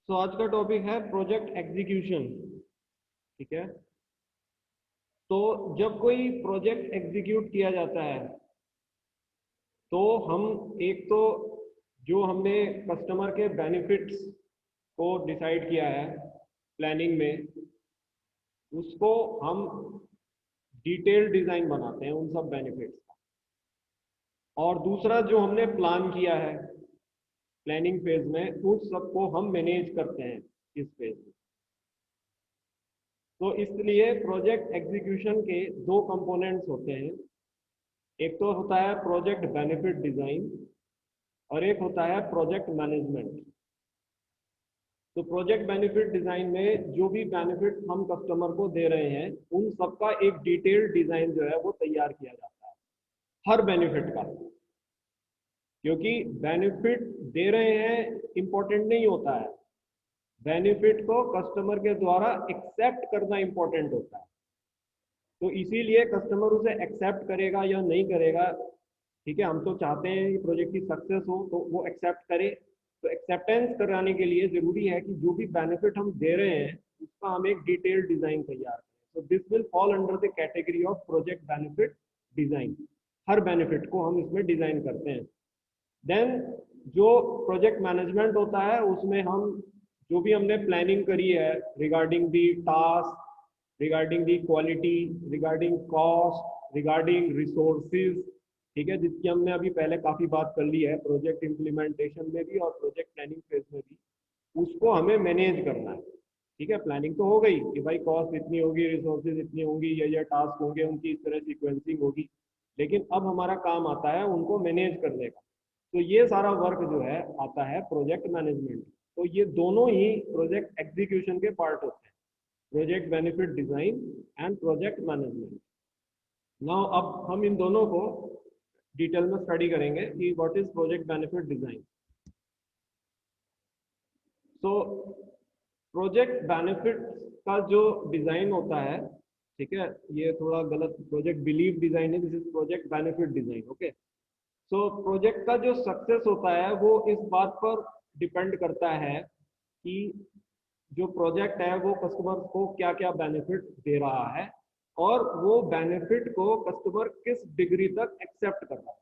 तो आज का टॉपिक है प्रोजेक्ट एग्जीक्यूशन। ठीक है। तो जब कोई प्रोजेक्ट एग्जीक्यूट किया जाता है तो हम एक तो जो हमने कस्टमर के बेनिफिट्स को डिसाइड किया है प्लानिंग में, उसको हम डिटेल डिज़ाइन बनाते हैं उन सब बेनिफिट्स का। और दूसरा जो हमने प्लान किया है प्लानिंग फेज में, उस सबको हम मैनेज करते हैं इस फेज में। तो इसलिए प्रोजेक्ट एग्जीक्यूशन के दो कंपोनेंट्स होते हैं। एक तो होता है प्रोजेक्ट बेनिफिट डिज़ाइन और एक होता है प्रोजेक्ट मैनेजमेंट। तो प्रोजेक्ट बेनिफिट डिज़ाइन में जो भी बेनिफिट हम कस्टमर को दे रहे हैं उन सबका एक डिटेल्ड डिज़ाइन जो है वो तैयार किया जाता है हर बेनिफिट का। क्योंकि बेनिफिट दे रहे हैं इम्पोर्टेंट नहीं होता है, बेनिफिट को कस्टमर के द्वारा एक्सेप्ट करना इम्पोर्टेंट होता है। तो इसीलिए कस्टमर उसे एक्सेप्ट करेगा या नहीं करेगा, ठीक है, हम तो चाहते हैं कि प्रोजेक्ट की सक्सेस हो तो वो एक्सेप्ट करे। तो एक्सेप्टेंस कराने के लिए ज़रूरी है कि जो भी बेनिफिट हम दे रहे हैं उसका हम एक डिटेल्ड डिज़ाइन तैयार करें। तो this will fall under the category of project benefit design. Her benefit को हम इसमें डिज़ाइन करते हैं। देन जो प्रोजेक्ट मैनेजमेंट होता है उसमें हम जो भी हमने प्लानिंग करी है regarding the task, regarding the quality, regarding cost, regarding resources, ठीक है, जिसकी हमने अभी पहले काफ़ी बात कर ली है प्रोजेक्ट इम्प्लीमेंटेशन में भी और प्रोजेक्ट प्लानिंग फेज में भी, उसको हमें मैनेज करना है। ठीक है, प्लानिंग तो हो गई कि भाई कॉस्ट इतनी होगी, रिसोर्सेज इतनी होंगी, ये टास्क होंगे, उनकी इस तरह सीक्वेंसिंग होगी। लेकिन अब हमारा काम आता है उनको मैनेज करने का। तो ये सारा वर्क जो है आता है प्रोजेक्ट मैनेजमेंट। तो ये दोनों ही प्रोजेक्ट एग्जीक्यूशन के पार्ट होते हैं, project benefit design and project management. Now अब हम इन दोनों को डिटेल में स्टडी करेंगे कि what is project benefit design. So project benefit का जो डिजाइन होता है, ठीक है, ये थोड़ा गलत, प्रोजेक्ट बिलीव डिजाइन है, this is project benefit design. Okay. So project का जो सक्सेस होता है वो इस बात पर डिपेंड करता है कि जो प्रोजेक्ट है वो कस्टमर को क्या क्या बेनिफिट दे रहा है और वो बेनिफिट को कस्टमर किस डिग्री तक एक्सेप्ट कर रहा है।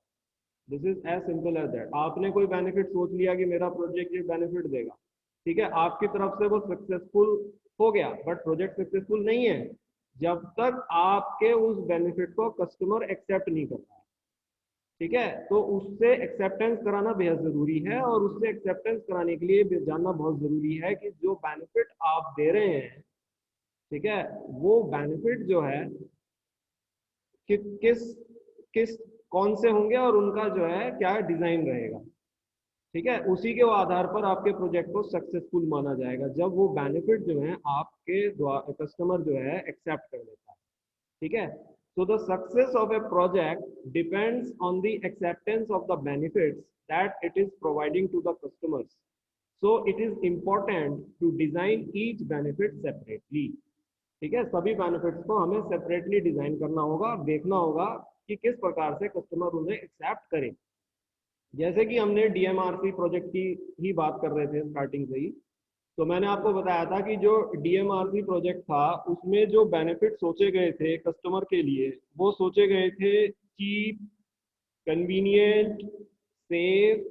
This is as simple as that. आपने कोई बेनिफिट सोच लिया कि मेरा प्रोजेक्ट ये बेनिफिट देगा, ठीक है, आपकी तरफ से वो सक्सेसफुल हो गया, बट प्रोजेक्ट सक्सेसफुल नहीं है जब तक आपके उस बेनिफिट को कस्टमर एक्सेप्ट नहीं करता है। ठीक है, तो उससे एक्सेप्टेंस कराना बेहद ज़रूरी है और उससे एक्सेप्टेंस कराने के लिए जानना बहुत ज़रूरी है कि जो बेनिफिट आप दे रहे हैं, ठीक है, वो बेनिफिट जो है कि किस कौन से होंगे और उनका जो है क्या डिज़ाइन रहेगा। ठीक है, उसी के आधार पर आपके प्रोजेक्ट को सक्सेसफुल माना जाएगा जब वो बेनिफिट जो है आपके द्वारा कस्टमर जो है एक्सेप्ट कर लेता है। ठीक है, so the success of a project depends on the acceptance of the benefits that it is providing to the customers. So it is important to design each benefit separately. ठीक है, सभी बेनिफिट्स को हमें सेपरेटली डिजाइन करना होगा और देखना होगा कि किस प्रकार से कस्टमर उन्हें एक्सेप्ट करे। जैसे कि हमने डीएमआरसी प्रोजेक्ट की ही बात कर रहे थे स्टार्टिंग से ही, तो मैंने आपको बताया था कि जो डीएमआरसी प्रोजेक्ट था उसमें जो बेनिफिट सोचे गए थे कस्टमर के लिए वो सोचे गए थे cheap, convenient, safe,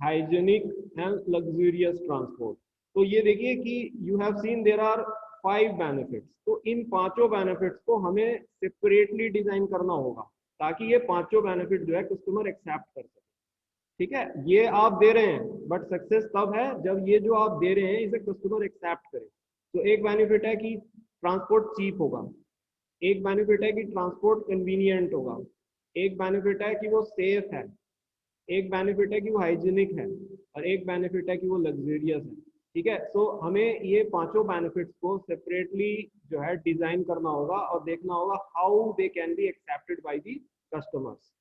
hygienic and luxurious transport. तो ये देखिए कि you have seen there are 5 benefits. तो इन पांचों बेनिफिट्स को हमें सेपरेटली डिजाइन करना होगा ताकि ये पांचों बेनिफिट जो है कस्टमर एक्सेप्ट कर सके। ठीक है, ये आप दे रहे हैं बट सक्सेस तब है जब ये जो आप दे रहे हैं इसे कस्टमर एक्सेप्ट करे। तो एक बेनिफिट है कि ट्रांसपोर्ट चीप होगा, एक बेनिफिट है कि ट्रांसपोर्ट कन्वीनियंट होगा, एक बेनिफिट है कि वो सेफ है, एक बेनिफिट है कि वो हाइजीनिक है और एक बेनिफिट है कि वो लग्जरियस है। ठीक है, सो हमें ये पांचों बेनिफिट्स को सेपरेटली जो है डिजाइन करना होगा और देखना होगा how they can be accepted by the customers.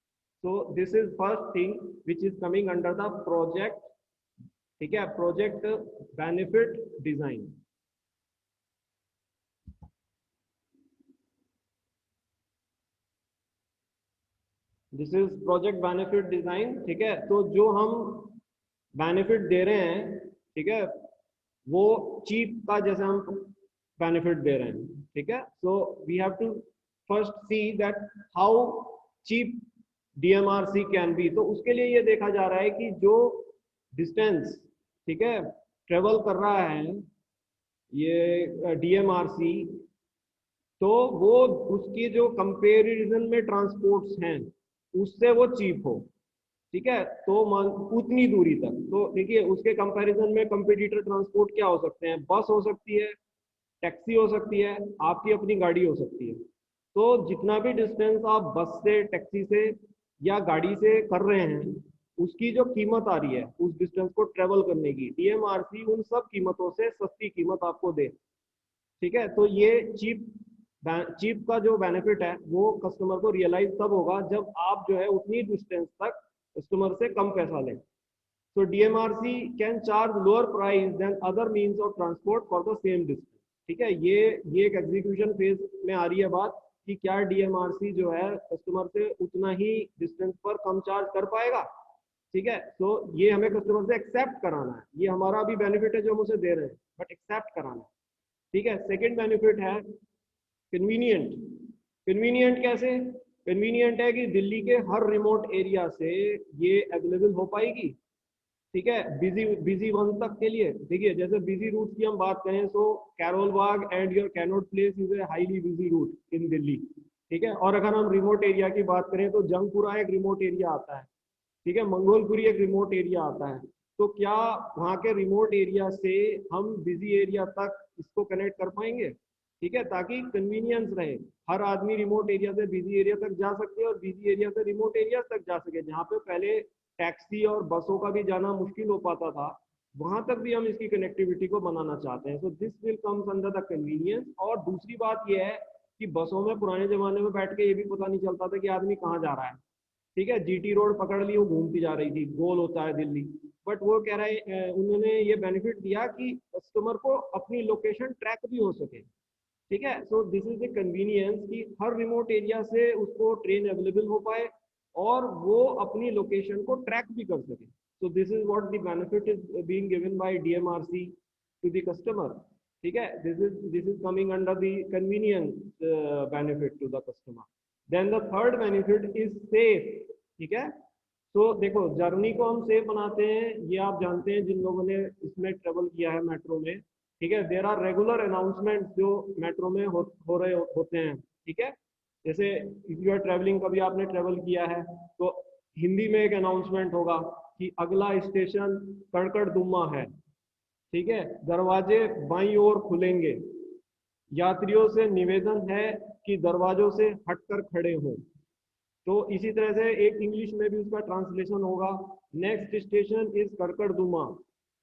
so this is first thing which is coming under the project, ठीक है, project benefit design. This is project benefit design. ठीक है, तो जो हम बेनिफिट दे रहे हैं, ठीक है, वो चीप का जैसे हम बेनिफिट दे रहे हैं, ठीक है। So we have to first see that how cheap DMRC can be. तो उसके लिए ये देखा जा रहा है कि जो डिस्टेंस, ठीक है, ट्रेवल कर रहा है ये डीएमआरसी, तो वो उसकी जो कंपेरिजन में ट्रांसपोर्ट्स हैं उससे वो चीप हो, ठीक है। तो मान उतनी दूरी तक, तो देखिए उसके कंपैरिजन में कंपटीटर ट्रांसपोर्ट क्या हो सकते हैं, बस हो सकती है, टैक्सी हो सकती है, आपकी अपनी गाड़ी हो सकती है। तो जितना भी डिस्टेंस आप बस से, टैक्सी से या गाड़ी से कर रहे हैं, उसकी जो कीमत आ रही है उस डिस्टेंस को ट्रेवल करने की, डीएमआरसी उन सब कीमतों से सस्ती कीमत आपको दे, ठीक है। तो ये चीप का जो बेनिफिट है वो कस्टमर को रियलाइज तब होगा जब आप जो है उतनी डिस्टेंस तक कस्टमर से कम पैसा लें। So DMRC can charge lower price than other means of transport for the same distance, ठीक है। ये एक एग्जीक्यूशन फेज में आ रही है बात कि क्या डीएमआरसी जो है कस्टमर से उतना ही डिस्टेंस पर कम चार्ज कर पाएगा, ठीक है। तो ये हमें कस्टमर से एक्सेप्ट कराना है, ये हमारा अभी बेनिफिट है जो हम उसे दे रहे हैं, बट एक्सेप्ट कराना है, ठीक है। सेकेंड बेनिफिट है कन्वीनियंट। कन्वीनियंट कैसे? कन्वीनियंट है कि दिल्ली के हर रिमोट एरिया से ये अवेलेबल हो पाएगी, ठीक है, बिजी बिजी वन तक के लिए। देखिए जैसे बिजी रूट की हम बात करें तो Karol Bagh and your Connaught Place is a highly busy route in Delhi, ठीक है। और अगर हम रिमोट एरिया की बात करें तो जंगपुरा एक रिमोट एरिया आता है, ठीक है, मंगोलपुरी एक रिमोट एरिया आता है। तो क्या वहाँ के रिमोट एरिया से हम बिजी एरिया तक इसको कनेक्ट कर पाएंगे, ठीक है, ताकि कन्वीनियंस रहे, हर आदमी रिमोट एरिया से बिजी एरिया तक जा सके और बिजी एरिया से रिमोट एरिया तक जा सके। जहाँ पे पहले टैक्सी और बसों का भी जाना मुश्किल हो पाता था, वहां तक भी हम इसकी कनेक्टिविटी को बनाना चाहते हैं। So this will comes under the convenience. और दूसरी बात यह है कि बसों में पुराने जमाने में बैठ के ये भी पता नहीं चलता था कि आदमी कहाँ जा रहा है, ठीक है, जीटी रोड पकड़ ली, वो घूमती जा रही थी, गोल होता है दिल्ली। बट वो कह रहा है उन्होंने ये बेनिफिट दिया कि कस्टमर को अपनी लोकेशन ट्रैक भी हो सके, ठीक है। So this is the convenience कि हर रिमोट एरिया से उसको ट्रेन अवेलेबल हो पाए और वो अपनी लोकेशन को ट्रैक भी कर सके। So this is what the benefit is being given by DMRC to the customer, ठीक है। This is coming under the convenience benefit to the customer. Then the third benefit is safe, ठीक है। तो देखो journey को हम safe बनाते हैं, ये आप जानते हैं जिन लोगों ने इसमें ट्रेवल किया है मेट्रो में, ठीक है। देर आर रेगुलर अनाउंसमेंट जो मेट्रो में हो रहे होते हैं, ठीक है। जैसे इफ यू आर ट्रेवलिंग, कभी आपने ट्रेवल किया है तो हिंदी में एक अनाउंसमेंट होगा कि अगला स्टेशन कड़कड़दुम्मा है, ठीक है, दरवाजे बाईं ओर खुलेंगे, यात्रियों से निवेदन है कि दरवाजों से हटकर खड़े हों। तो इसी तरह से एक इंग्लिश में भी उसका ट्रांसलेशन होगा, next station is Karkardooma,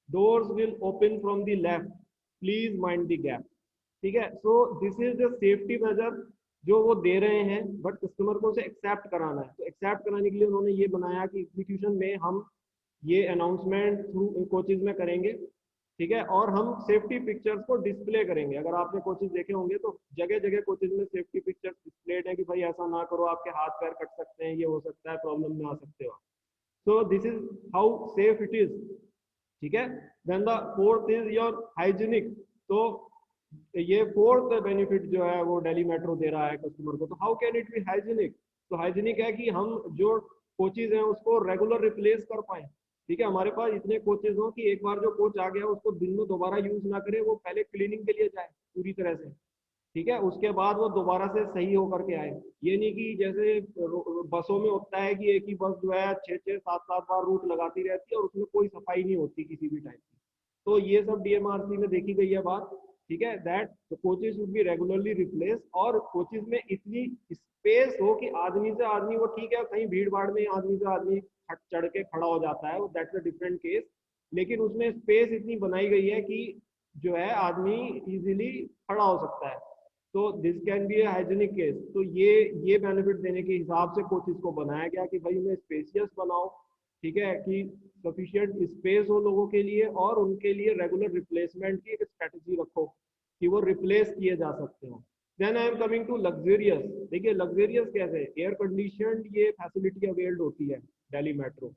doors will open from the left, please mind the gap, ठीक है। So this is the safety measure जो वो दे रहे हैं, बट कस्टमर को उसे एक्सेप्ट कराना है। तो एक्सेप्ट कराने के लिए उन्होंने ये बनाया कि एग्जीक्यूशन में हम ये अनाउंसमेंट थ्रू कोचेज में करेंगे, ठीक है, और हम सेफ्टी पिक्चर्स को डिस्प्ले करेंगे। अगर आपने कोचेज देखे होंगे तो जगह जगह कोचेज में सेफ्टी पिक्चर्स डिस्प्लेड है कि भाई ऐसा ना करो, आपके हाथ पैर कट सकते हैं, ये हो सकता है, प्रॉब्लम में आ सकते हो। So this is how safe it is, ठीक है। Then the fourth is your hygienic. तो ये फोर्थ बेनिफिट जो है वो दिल्ली मेट्रो दे रहा है कस्टमर को। तो how can it be hygienic? तो हाइजीनिक है कि हम जो कोचेज हैं उसको रेगुलर रिप्लेस कर पाए, ठीक है। हमारे पास इतने कोचेज हो कि एक बार जो कोच आ गया उसको दिन में दोबारा यूज ना करे, वो पहले क्लीनिंग के लिए जाए पूरी तरह से, ठीक है, उसके बाद वो दोबारा से सही होकर के आए। ये नहीं कि जैसे बसों में होता है कि एक ही बस जो है 6-6 7-7 बार रूट लगाती रहती है और उसमें कोई सफाई नहीं होती किसी भी टाइप की। तो ये सब डीएमआरसी में देखी गई है बात, ठीक है, that coaches should be regularly replace. और कोचेज में इतनी स्पेस हो कि आदमी से आदमी, वो ठीक है कहीं भीड़ भाड़ में आदमी से आदमी चढ़ के खड़ा हो जाता है, दैट्स अ डिफरेंट केस, लेकिन उसमें स्पेस इतनी बनाई गई है कि जो है आदमी इजीली खड़ा हो सकता है। तो this can be A hygienic case. तो ये बेनिफिट देने के हिसाब से कोचेज को बनाया गया कि भाई उन्हें स्पेसियस बनाओ, ठीक है, कि सफिशिएंट स्पेस हो लोगों के लिए, और उनके लिए रेगुलर रिप्लेसमेंट की एक स्ट्रेटजी रखो कि वो रिप्लेस किए जा सकते हो। Then I am coming to luxurious. देखिए लग्जरियस कैसे, एयर कंडीशन ये फैसिलिटी अवेल्ड होती है दिल्ली मेट्रो,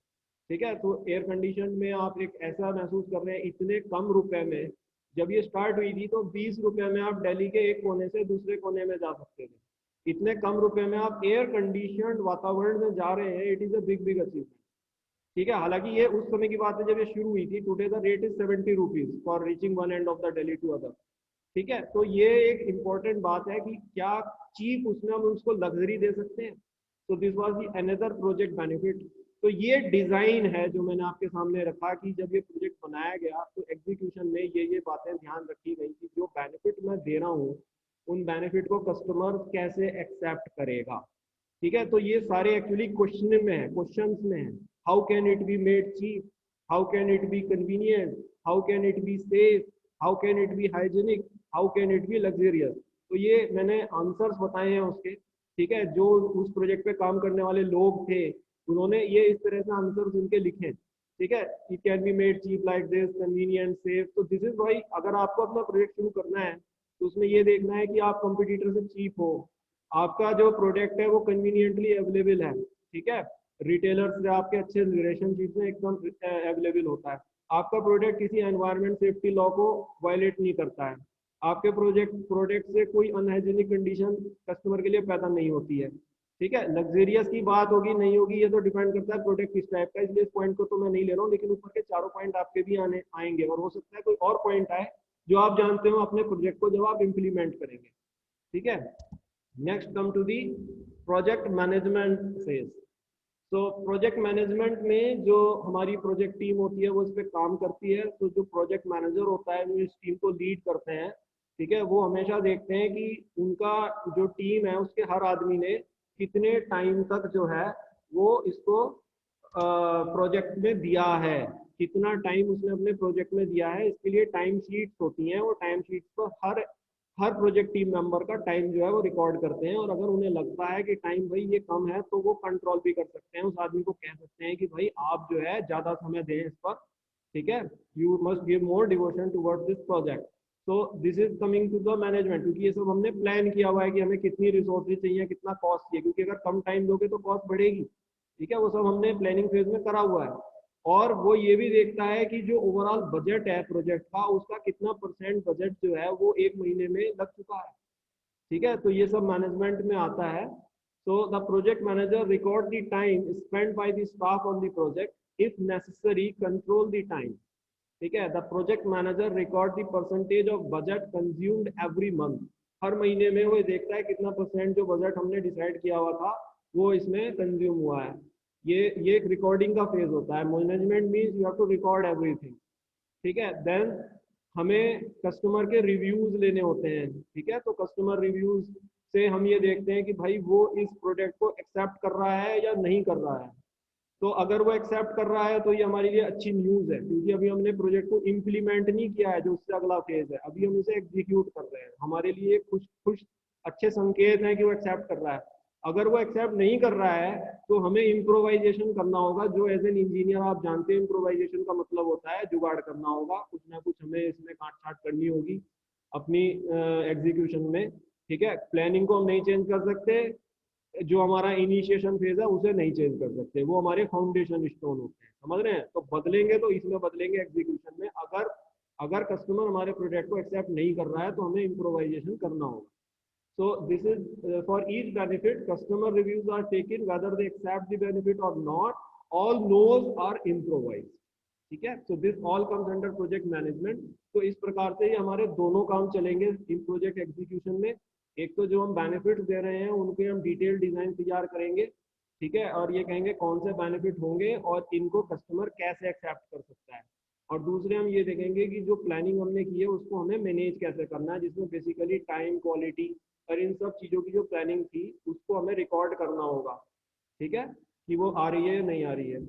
ठीक है। तो एयर कंडीशन में आप एक ऐसा महसूस कर रहे हैं इतने कम रुपए में जब ये स्टार्ट हुई थी तो 20 रुपए में आप दिल्ली के एक कोने से दूसरे कोने में जा सकते थे। इतने कम रुपए में आप एयर कंडीशनड वातावरण में जा रहे हैं, it is a big big achievement. ठीक है, हालांकि ये उस समय की बात है जब ये शुरू हुई थी। Today the rate is 70 rupees for reaching one end of the Delhi to other. ठीक है, तो ये एक इम्पोर्टेंट बात है कि क्या चीप उसमें हम उसको लग्जरी दे सकते हैं। तो this was the another project benefit. तो ये डिजाइन है जो मैंने आपके सामने रखा कि जब ये प्रोजेक्ट बनाया गया तो एग्जीक्यूशन में ये बातें ध्यान रखी गई कि जो बेनिफिट मैं दे रहा हूँ उन बेनिफिट को कस्टमर कैसे एक्सेप्ट करेगा। ठीक है, तो ये सारे एक्चुअली क्वेश्चन में है, क्वेश्चंस में है। How can it be made cheap, how can it be convenient, how can it be safe, how can it be hygienic, how can it be luxurious. तो ये मैंने आंसर्स बताए हैं उसके। ठीक है, जो उस प्रोजेक्ट पे काम करने वाले लोग थे उन्होंने ये इस तरह से आंसर्स उनके लिखे। ठीक है, it can be made cheap like this, convenient, safe. तो दिस इज वाई अगर आपको अपना प्रोजेक्ट शुरू करना है तो उसमें ये देखना है कि आप कंपटीटर से चीप हो, आपका जो प्रोडक्ट है वो कन्वीनियंटली अवेलेबल है। ठीक है, रिटेलर से आपके अच्छे रिलेशनशिप में एकदम अवेलेबल होता है, आपका प्रोडक्ट किसी एनवायरमेंट सेफ्टी लॉ को वायलेट नहीं करता है, आपके प्रोडक्ट से कोई अनहाइजीनिक कंडीशन कस्टमर के लिए पैदा नहीं होती है। ठीक है, लग्जरियस की बात होगी नहीं होगी ये तो डिपेंड करता है प्रोडक्ट किस टाइप का, इसलिए इस पॉइंट को तो मैं नहीं ले रहा हूँ, लेकिन ऊपर के चारों पॉइंट आपके भी आने आएंगे और हो सकता है कोई और पॉइंट आए जो आप जानते हो अपने प्रोजेक्ट को जब आप इम्प्लीमेंट करेंगे। ठीक है, next come to the project management phase. तो प्रोजेक्ट मैनेजमेंट में जो हमारी प्रोजेक्ट टीम होती है वो इस पे काम करती है। तो जो प्रोजेक्ट मैनेजर होता है वो इस टीम को लीड करते हैं। ठीक है, वो हमेशा देखते हैं कि उनका जो टीम है उसके हर आदमी ने कितने टाइम तक जो है वो इसको प्रोजेक्ट में दिया है, कितना टाइम उसने अपने प्रोजेक्ट में दिया है। इसके लिए टाइम शीट्स होती हैं, वो टाइम शीट्स पर हर प्रोजेक्ट टीम मेंबर का टाइम जो है वो रिकॉर्ड करते हैं। और अगर उन्हें लगता है कि टाइम भाई ये कम है तो वो कंट्रोल भी कर सकते हैं, उस आदमी को कह सकते हैं कि भाई आप जो है ज्यादा समय दें इस पर। ठीक है, you must give more devotion towards this project. तो this is coming to the management, क्योंकि ये सब हमने प्लान किया हुआ है कि हमें कितनी रिसोर्सेज चाहिए, कितना कॉस्ट चाहिए, क्योंकि अगर कम टाइम दोगे तो कॉस्ट बढ़ेगी। ठीक है, वो सब हमने प्लानिंग फेज में करा हुआ है। और वो ये भी देखता है कि जो ओवरऑल बजट है प्रोजेक्ट का उसका कितना परसेंट बजट जो है वो एक महीने में लग चुका है। ठीक है, तो ये सब मैनेजमेंट में आता है। so the project manager record the time spent by the staff on the project, if necessary control the time। ठीक है, the project manager record the percentage of budget consumed every month. हर महीने में वो देखता है कितना परसेंट जो बजट हमने डिसाइड किया हुआ था वो इसमें कंज्यूम हुआ है। ये एक रिकॉर्डिंग का फेज होता है। Management means you have to record everything. ठीक है, देन हमें कस्टमर के रिव्यूज लेने होते हैं। ठीक है, तो कस्टमर रिव्यूज से हम ये देखते हैं कि भाई वो इस प्रोडक्ट को एक्सेप्ट कर रहा है या नहीं कर रहा है। तो अगर वो एक्सेप्ट कर रहा है तो ये हमारे लिए अच्छी न्यूज है, क्योंकि अभी हमने प्रोजेक्ट को इम्प्लीमेंट नहीं किया है, जो उससे अगला फेज है, अभी हम इसे एग्जीक्यूट कर रहे हैं। हमारे लिए खुश खुश अच्छे संकेत हैं कि वो एक्सेप्ट कर रहा है। अगर वो एक्सेप्ट नहीं कर रहा है तो हमें इम्प्रोवाइजेशन करना होगा। जो एज एन इंजीनियर आप जानते हैं इम्प्रोवाइजेशन का मतलब होता है जुगाड़ करना होगा, कुछ ना कुछ हमें इसमें काट छाट करनी होगी अपनी एग्जीक्यूशन में। ठीक है, प्लानिंग को हम नहीं चेंज कर सकते, जो हमारा इनिशिएशन फेज है उसे नहीं चेंज कर सकते, वो हमारे फाउंडेशन स्टोन होते हैं, समझ रहे हैं। तो बदलेंगे तो इसमें बदलेंगे एग्जीक्यूशन में। अगर अगर कस्टमर हमारे प्रोडक्ट को एक्सेप्ट नहीं कर रहा है तो हमें इम्प्रोवाइजेशन करना होगा। so this is for each benefit customer reviews are taken whether they accept the benefit or not, all no's are improvised। ठीक है, so this all comes under project management। तो इस प्रकार से ही हमारे दोनों काम चलेंगे इन प्रोजेक्ट एग्जीक्यूशन में। एक तो जो हम बेनिफिट्स दे रहे हैं उनके हम डिटेल डिजाइन तैयार करेंगे। ठीक है, और ये कहेंगे कौन से बेनिफिट होंगे और इनको कस्टमर कैसे एक्सेप्ट कर सकता है। और दूसरे हम ये देखेंगे कि जो प्लानिंग हमने की है उसको हमें मैनेज कैसे करना है, जिसमें बेसिकली टाइम, क्वालिटी और इन सब चीज़ों की जो प्लानिंग थी उसको हमें रिकॉर्ड करना होगा। ठीक है, कि वो आ रही है या नहीं आ रही है।